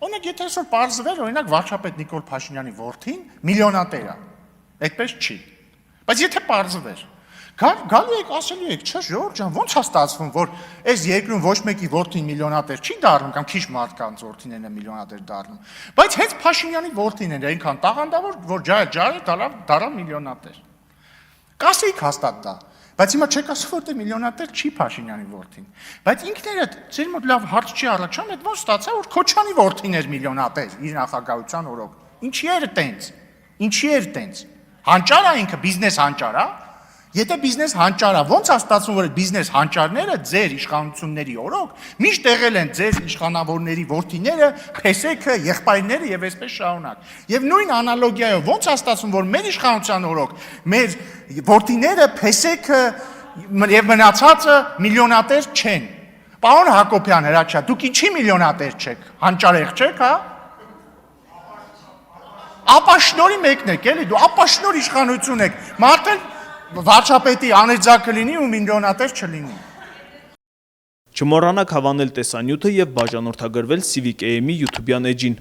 Օրինակ, եթե այսօր պարզվեր, օրինակ վարչապետ Նիկոլ Փաշինյանի որդին միլիոնատեր է, այդպես չի։ Բայց եթե պարզվեր, գալու եք ասելու եք, չէ՞ Ժորժ ջան, ո՞նց է ստացվում, որ այս երկրում ոչ մեկի որդին միլիոնատեր չի դառնում, կամ քիչ մարդկանց որդիներն են միլիոնատեր դառնում, բայց հենց Փաշինյանի որդին են այնքան տաղանդավոր, որ ջարը դառավ միլիոնատեր։ Կասեիք հաստատ դա, բայց հիմա չեք ասում, որ դե միլիոնատեր չի Փաշինյանի որդին։ Բայց ինքներդ ձեր մոտ լավ հարց չի առաջանում, այդ ոնց ստացա, որ Քոչյանի որդին էր միլիոնատեր իր նախագահության օրոք։ Ինչի էր տենց։ Հանճար է ինքը բիզնես հանճար է։ Եթե բիզնես հանճար է, ոնց է ստացվում, որ այդ բիզնես հանճարները ձեր իշխանությունների օրոք միշտ եղել են ձեր իշխանավորների որդիները, փեսեքը, եղբայրները եւ այսպես շարունակ։ Եվ նույն անալոգիայով ոնց է ստացվում, որ մեր իշխանության օրոք մեր որդիները, փեսեքը եւ մնացածը միլիոնատեր չեն։ Պարոն Հակոբյան, Հրաչյա, դուք ինչի միլիոնատեր չեք։ Հանճարեղ չեք, հա։ Ապաշնորի մեկն եք, էլի դու ապաշնոր իշխանություն եք։ Մարդը վարչապետի անեծակը լինի ու միլիոնատեր չլինի։ Չմոռանաք հավանել տեսանյութը եւ բաժանորդագրվել Civic AM-ի YouTube-յան էջին։